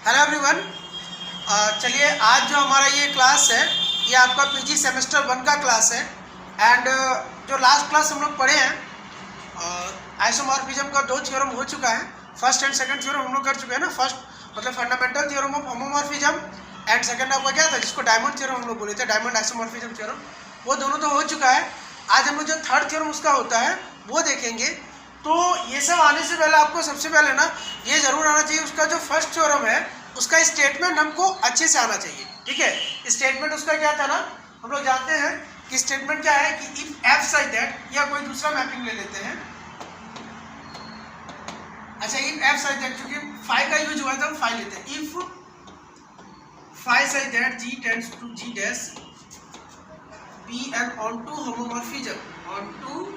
Hello everyone. चलिए आज जो हमारा ये क्लास है ये आपका पीजी सेमेस्टर 1 का क्लास है। एंड जो लास्ट क्लास हम लोग पढ़े हैं आइसोमॉर्फिज्म का 2 थ्योरम हो चुका है। फर्स्ट एंड सेकंड थ्योरम हम लोग कर चुके हैं ना। फर्स्ट मतलब fundamental theorem of homomorphism and second आपका क्या था जिसको डायमंड थ्योरम हम लोग बोले थे, डायमंड आइसोमॉर्फिज्म थ्योरम। वो दोनों तो हो चुका है। आज हम लोग जो थर्ड थ्योरम उसका होता है वो देखेंगे। तो ये सब आने से पहले आपको सबसे पहले ना ये जरूर आना चाहिए, उसका जो फर्स्ट थ्योरम है उसका स्टेटमेंट हमको अच्छे से आना चाहिए। ठीक है, स्टेटमेंट उसका क्या था ना, हम लोग जानते हैं कि स्टेटमेंट क्या है कि इफ एफ सच दैट, या कोई दूसरा मैपिंग ले लेते हैं। अच्छा, इफ एफ सच दैट, क्योंकि फाई का यूज हुआ था हम फाई लेते हैं। If phi such that G tends to G dash B N onto homomorphism, onto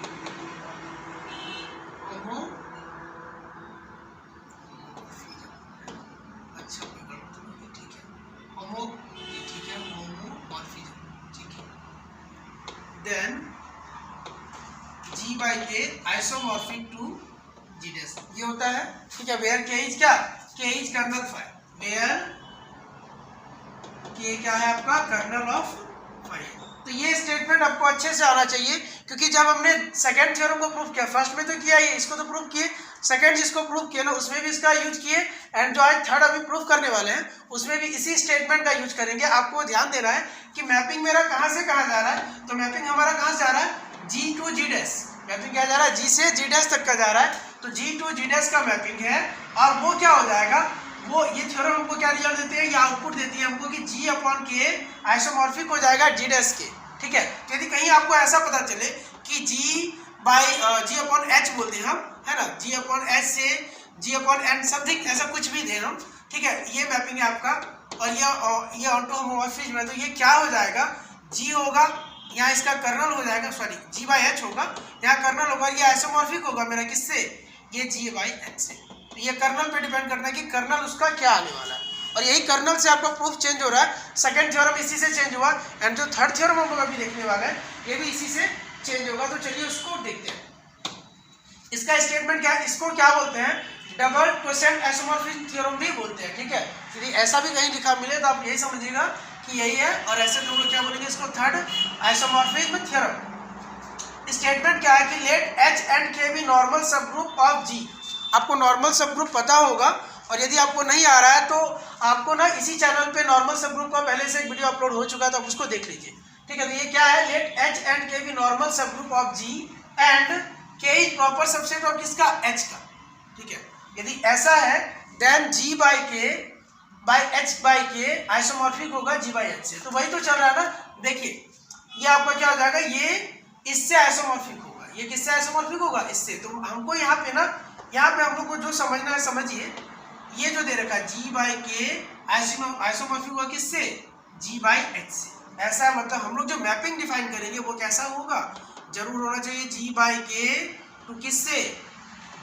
then G by K isomorphic to G dash, ये होता है। ठीक है, where K is क्या, K is kernel phi, where K क्या है आपका kernel of phi। तो ये स्टेटमेंट आपको अच्छे से आना चाहिए, क्योंकि जब हमने सेकंड थ्योरम को प्रूव किया, फर्स्ट में तो किया ही, इसको तो प्रूव किए, सेकंड जिसको प्रूव किए ना उसमें भी इसका यूज किए, एंड जो आज थर्ड अभी प्रूव करने वाले हैं उसमें भी इसी स्टेटमेंट का यूज करेंगे। आपको ध्यान देना है कि मैपिंग मेरा कहाँ से कहाँ जा रहा है। तो मैपिंग हमारा कहाँ से जा रहा है, जी टू जी डैश। मैपिंग क्या जा रहा है, जी से जी डैश तक का जा रहा है। तो जी टू जी डैश का मैपिंग है, और वो क्या हो जाएगा, वो ये थ्योरम हमको क्या रिजल्ट देती है, ये आउटपुट देती है हमको कि जी अपॉन के आइसोमॉर्फिक हो जाएगा जी डैश के। ठीक है, तो यदि कहीं आपको ऐसा पता चले कि जी बाई जी अपॉन एच बोलते हैं हम, है ना, जी अपॉन एच से जी अपॉन एन समथिंग ऐसा कुछ भी दें हम। ठीक है, ये मैपिंग है आपका, और ये ऑनटू होमोमॉर्फिज्म है। तो ये क्या हो जाएगा, जी होगा, यहाँ इसका कर्नल हो जाएगा, सॉरी जी बाई एच होगा, यहाँ कर्नल होगा, ये आइसोमॉर्फिक होगा मेरा किससे, ये जी बाई एच से। तो ये कर्नल पे डिपेंड करता है कि कर्नल उसका क्या आने वाला है, और यही कर्नल से आपका प्रूफ चेंज हो रहा है। सेकंड थ्योरम इसी से चेंज हुआ, एंड जो थर्ड थ्योरम हम लोग अभी देखने वाले हैं ये भी इसी से चेंज होगा। तो चलिए उसको देखते हैं। इसका स्टेटमेंट क्या है, इसको क्या बोलते हैं, डबल क्वोशिएंट आइसोमॉर्फिज्म थ्योरम भी बोलते हैं। ठीक है, यदि ऐसा भी कहीं लिखा मिले तो आप यही समझिएगा कि यही है, और ऐसे तो लोग क्या बोलेंगे इसको, थर्ड आइसोमॉर्फिज्म थ्योरम। स्टेटमेंट क्या है कि लेट एच एंड के बी नॉर्मल सब ग्रुप ऑफ जी। आपको नॉर्मल सब ग्रुप पता होगा, और यदि आपको नहीं आ रहा है तो आपको ना इसी चैनल पे नॉर्मल सब ग्रुप का पहले से एक वीडियो अपलोड हो चुका है, तो आप उसको देख लीजिए। ठीक है, तो ये क्या है, लेट एच एंड के बी नॉर्मल सब ग्रुप ऑफ जी एंड के इज प्रॉपर सबसेट ऑफ किसका, एच का। ठीक है, यदि ऐसा है देन जी बाई के बाई एच बाई के आइसोमॉर्फिक होगा जी बाई एच से। तो वही तो चल रहा है ना। देखिए ये आपका क्या हो जाएगा, ये इससे आइसोमॉर्फिक होगा, ये किससे आइसोमॉर्फिक होगा, इससे। तो हमको यहाँ पे ना, यहाँ पे हम लोग को जो समझना है समझिए, ये जो दे रखा है जी बाई के आइसोमॉर्फिक होगा किससे, जी बाई एच से। ऐसा है, मतलब हम लोग जो मैपिंग डिफाइन करेंगे वो कैसा होगा, जरूर होना चाहिए जी बाई के टू किससे,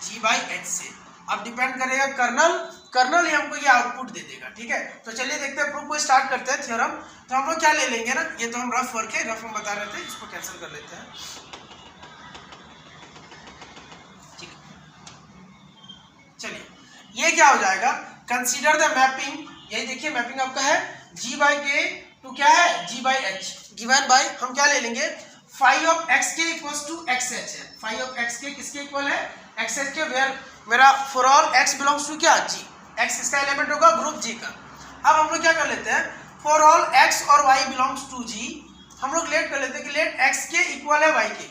जी बाई एच से। अब डिपेंड करेगा कर्नल, कर्नल ही हमको ये आउटपुट दे देगा। ठीक है, तो चलिए देखते हैं, प्रूफ को स्टार्ट करते हैं थ्योरम। तो हम लोग क्या ले लेंगे ना, ये तो हम रफ वर्क है, रफ हम बता रहे थे, इसको कैंसिल कर लेते हैं। ठीक है, चलिए ये क्या हो जाएगा, कंसीडर द मैपिंग। यही देखिए मैपिंग आपका है जी बाई के टू क्या है, G by H, given by हम क्या ले लेंगे, phi of x k equals to x h है। फाई ऑफ एक्स के किसके इक्वल है, एक्स एच के, वेयर मेरा for all x belongs to क्या, जी। एक्स इसका एलिमेंट होगा ग्रुप जी का। अब हम लोग क्या कर लेते हैं, फॉर ऑल एक्स और वाई बिलोंग्स टू जी, हम लोग लेट कर लेते हैं कि लेट एक्स के इक्वल है वाई के।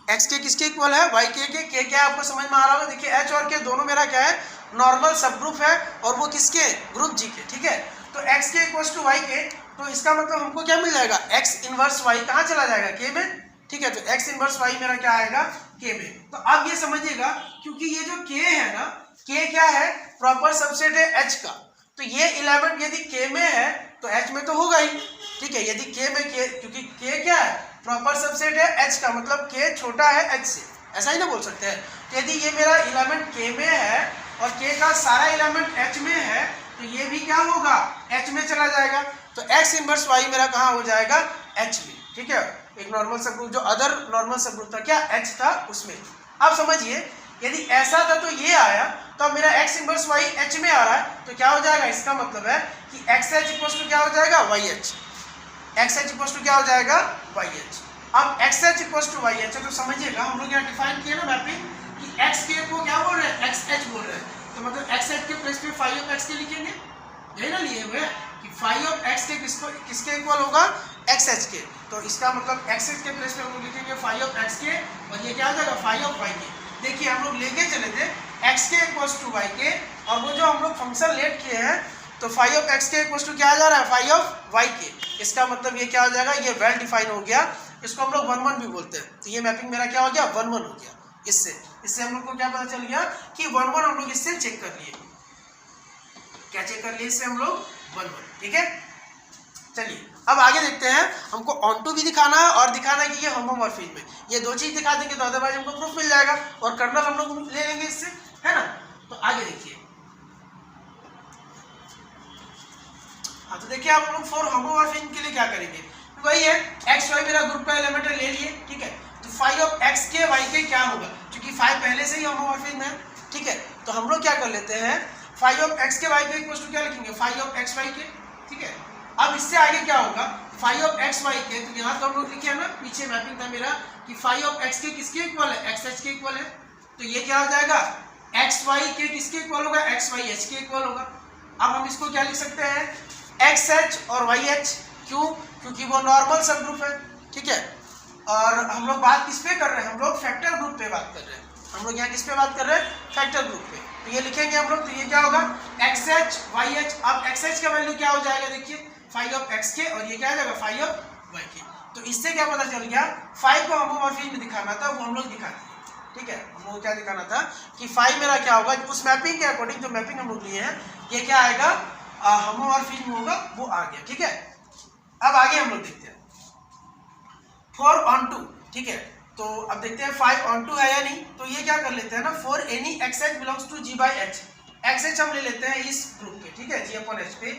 एक्स के किसके इक्वल है, वाई के क्या है आपको समझ में आ रहा होगा। देखिए एच और के दोनों मेरा क्या है, नॉर्मल सब ग्रुप है, और वो किसके, ग्रुप जी के। ठीक है, तो x k equals to Y के, तो इसका मतलब हमको क्या मिल जाएगा, एक्स इनवर्स वाई कहाँ चला जाएगा, के में। ठीक है, तो एक्स इनवर्स वाई मेरा क्या आएगा, के में। तो अब ये समझिएगा, क्योंकि ये जो के है ना, के क्या है, प्रॉपर सबसेट है एच का। तो ये एलिमेंट यदि के में है तो एच में तो होगा ही। ठीक है, यदि के में के, क्योंकि के क्या है, प्रॉपर सबसेट है एच का, मतलब के छोटा है एच से, ऐसा ही ना बोल सकते हैं। तो यदि ये मेरा एलिमेंट के में है और के का सारा एलिमेंट एच में है, तो ये भी क्या होगा, एच में चला जाएगा। तो एक्स इनवर्स वाई मेरा कहाँ हो जाएगा, एच में। ठीक है, एक नॉर्मल सब ग्रुप जो अदर नॉर्मल सब ग्रुप था क्या, एच था, उसमें। अब समझिए यदि ऐसा था तो ये आया, तो अब मेरा x इनवर्स y h में आ रहा है, तो क्या हो जाएगा, इसका मतलब है कि x h इक्वल टू क्या हो जाएगा, y h। x h equal to क्या हो जाएगा, y h। अब x h equal to y h है, तो समझिएगा हम लोग यहाँ डिफाइन किए ना मैपिंग कि x k को क्या बोल रहे हैं, x h बोल रहे हैं, तो मतलब x h के प्लेस पे phi ऑफ x k लिखेंगे, यही ना लिए हुए कि phi ऑफ x k किसके इक्वल होगा, x h के। तो इसका मतलब x h के प्लेस पे हम लोग लिखेंगे phi ऑफ x k, और ये क्या हो जाएगा, phi ऑफ y k। देखिए हम लोग लेके चले थे x k equal to y k, और वो जो हम लोग फंक्शन लेट किए हैं तो phi of x k equal to क्या आ जा रहा है, phi ऑफ y k। इसका मतलब ये क्या हो जाएगा, ये वेल डिफाइन हो गया, इसको हम लोग 1 1 भी बोलते हैं। तो ये मैपिंग मेरा क्या हो गया, 1 1 हो गया। इससे हम लोग को क्या पता चल गया कि 1 1 हम लोग इससे चेक कर लिए। क्या चेक कर लिए इससे हम लोग, 1 1। ठीक है, चलिए अब आगे देखते हैं। हमको ऑन टू भी दिखाना है और दिखाना है कि ये होमोमॉर्फिज्म है। ये दो चीज दिखा देंगे तो अदरवाइज हमको प्रूफ मिल जाएगा, और कर्नल हम लोग ले लेंगे इससे, है ना। तो आगे देखिए, हाँ तो देखिए आप लोग फॉर होमोमॉर्फिज्म के लिए क्या करेंगे, वही है एक्स वाई मेरा ग्रुप का एलिमेंट ले लिए, ठीक है। तो फाई ऑफ एक्स के वाई के क्या होगा, क्योंकि फाई पहले से ही होमोमॉर्फिज्म है, ठीक है। तो हम लोग क्या कर लेते हैं, फाई ऑफ एक्स के वाई के इक्वल टू क्या लिखेंगे, फाई ऑफ एक्स वाई के, ठीक है। अब इससे आगे क्या होगा, फाई ऑफ एक्स वाई के, तो यहाँ तो हम लोग लिखे ना, पीछे मैपिंग था मेरा कि फाई ऑफ एक्स के किसके इक्वल है, एक्स एच के इक्वल है। तो ये क्या हो जाएगा, एक्स वाई के किसके इक्वल होगा, एक्स वाई एच के इक्वल होगा। अब हम इसको क्या लिख सकते हैं, एक्स एच और वाई एच, क्यों, क्योंकि वो नॉर्मल सब ग्रुप है, ठीक है। और हम लोग बात किस पे कर रहे हैं, हम लोग फैक्टर ग्रुप पे बात कर रहे हैं। हम लोग यहाँ किस पे बात कर रहे हैं, फैक्टर ग्रुप पे। तो ये लिखेंगे हम लोग, तो ये क्या होगा, एक्स एच वाई एच। अब एक्स एच का वैल्यू क्या हो जाएगा, देखिए फाई ऑफ एक्स के, और ये क्या आ जाएगा, फाई ऑफ वाई के। तो इससे क्या पता चल गया, फाई को होमोमॉर्फिज्म में दिखाना था, वो हम लोग दिखा दिए, ठीक है। हम लोग क्या दिखाना था कि फाई मेरा क्या होगा, उस मैपिंग के अकॉर्डिंग जो मैपिंग हम लोग लिए हैं, ये क्या आएगा, होमोमॉर्फिज्म होगा, वो आ गया, ठीक है। अब आगे हम लोग देखते हैं फॉर ऑन टू, ठीक है। तो अब देखते हैं फाई ऑन टू है या नहीं। तो ये क्या कर लेते हैं ना, for any x h belongs to G by H, x h हम ले लेते हैं इस ग्रुप पे, ठीक है, जी अपॉन एच पे।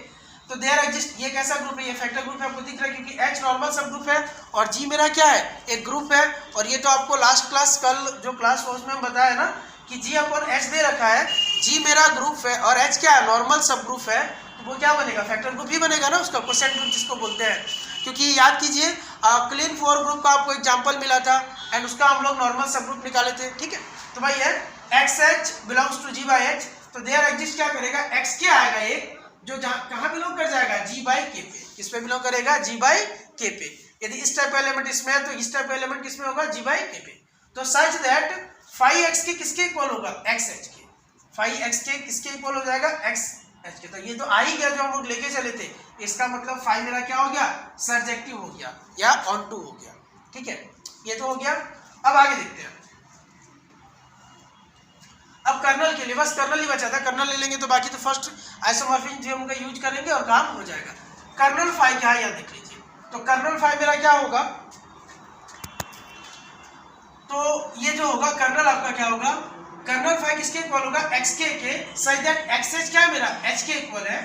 तो देयर एग्जिस्ट, ये कैसा ग्रुप है, ये फैक्टर ग्रुप है, आपको दिख रहा है, क्योंकि एच नॉर्मल सब ग्रुप है और जी मेरा क्या है, एक ग्रुप है। और ये तो आपको लास्ट क्लास, कल जो क्लास फोर्स में हम बताया ना कि जी अपॉन एच दे रखा है, जी मेरा ग्रुप है और एच क्या है, नॉर्मल सब ग्रुप है, तो वो क्या बनेगा, फैक्टर ग्रुप ही बनेगा ना, उसका क्वोशिएंट ग्रुप जिसको बोलते हैं। क्योंकि याद कीजिए क्लीन फोर ग्रुप का आपको एग्जांपल मिला था, एंड उसका हम लोग नॉर्मल सब ग्रुप निकाले थे, ठीक है। तो भाई है x h belongs to G by H, तो देयर एग्जिस्ट क्या करेगा, एक्स के आएगा एक, जो कहाँ बिलोंग कर जाएगा, जी बाई के पे। किस पे बिलोंग करेगा, जी बाई के पे। यदि इस टाइप का एलिमेंट इसमें है तो इस टाइप का एलिमेंट किसमें होगा, जी बाई के पे। तो such that phi x k किसके इक्वल होगा, एक्स एच के। फाई एक्स के किसके इक्वल हो जाएगा, एक्स एच के। तो ये तो आ ही गया जो हम लोग लेके चले थे, इसका मतलब फाई मेरा क्या हो गया, सर्जेक्टिव हो गया या ऑन टू हो गया, ठीक है। ये तो हो गया। अब आगे देखते हैं, अब कर्नल के लिए बस कर्नल ही बचा था, कर्नल ले लेंगे तो बाकी तो फर्स्ट आइसोमॉर्फिज्म थ्योरम का यूज करेंगे और काम हो जाएगा। कर्नल फाई क्या है यहाँ देख लीजिए। तो कर्नल फाई मेरा क्या होगा, तो ये जो होगा कर्नल आपका क्या होगा, कर्नल फाई किसके इक्वल होगा, एक्स के सच दैट एक्स एच क्या है मेरा, एच के इक्वल है।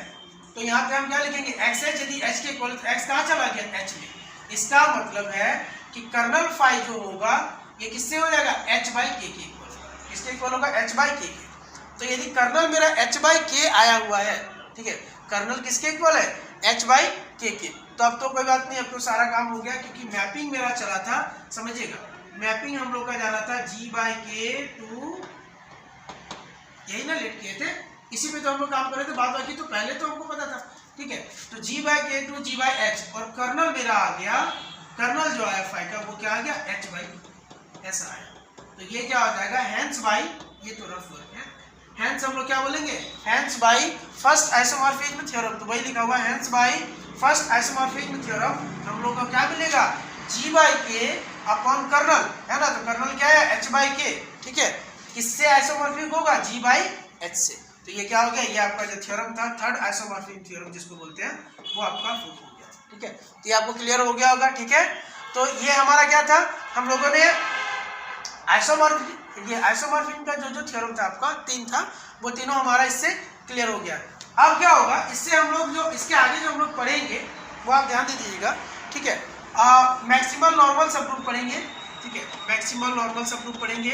तो यहाँ पे हम क्या लिखेंगे, एक्स एच, यदि एच के इक्वल तो एक्स कहाँ चला गया, एच में। इसका मतलब है कि कर्नल फाई जो होगा ये किससे हो जाएगा, एच बाई के इक्वल होगा। किसके इक्वल होगा, एच बाई के। तो यदि कर्नल मेरा एच बाई के आया हुआ है, ठीक है, कर्नल किसके इक्वल है, एच बाई के। तो अब तो कोई बात नहीं, अब तो सारा काम हो गया, क्योंकि मैपिंग मेरा चला था, समझिएगा मैपिंग हम लोग का जाना था जी बाई के टू, यही ना लेट किए थे, इसी पे तो हम लोग काम कर रहे थे, बात बाकी तो पहले तो हमको पता था, ठीक है। तो जी बाई के टू जी बाई एच, और कर्नल मेरा आ गया, कर्नल जो आया फाई का वो क्या आ गया, एच बाई, ऐसा आया। तो ये क्या हो जाएगा, हैंस बाई, ये तो रफ वर्क है, हैंस हम लोग क्या बोलेंगे, hence by first isomorphism theorem. तो वही लिखा हुआ है hence by first isomorphism theorem. हम लोग को क्या मिलेगा, G by K upon kernel, है ना। तो कर्नल क्या है, एच बाई के, ठीक है। किससे आइसोमॉर्फिक होगा, जी बाई एच से। तो ये क्या हो गया, ये आपका जो थ्योरम था, थर्ड आइसोमॉर्फिक थ्योरम जिसको बोलते हैं, वो आपका प्रूफ हो गया, ठीक है। तो ये आपको क्लियर हो गया होगा, ठीक है। तो ये हमारा क्या था, हम लोगों ने आइसोमॉर्फिक, ये आइसोमॉर्फिक का जो थ्योरम था आपका, तीन था, वो तीनों हमारा इससे क्लियर हो गया। अब क्या होगा, इससे हम लोग जो इसके आगे जो हम लोग पढ़ेंगे वो आप ध्यान दे दीजिएगा, ठीक है। मैक्सिमल नॉर्मल सब ग्रुप पढ़ेंगे, ठीक है, मैक्सिमल नॉर्मल सब ग्रुप पढ़ेंगे।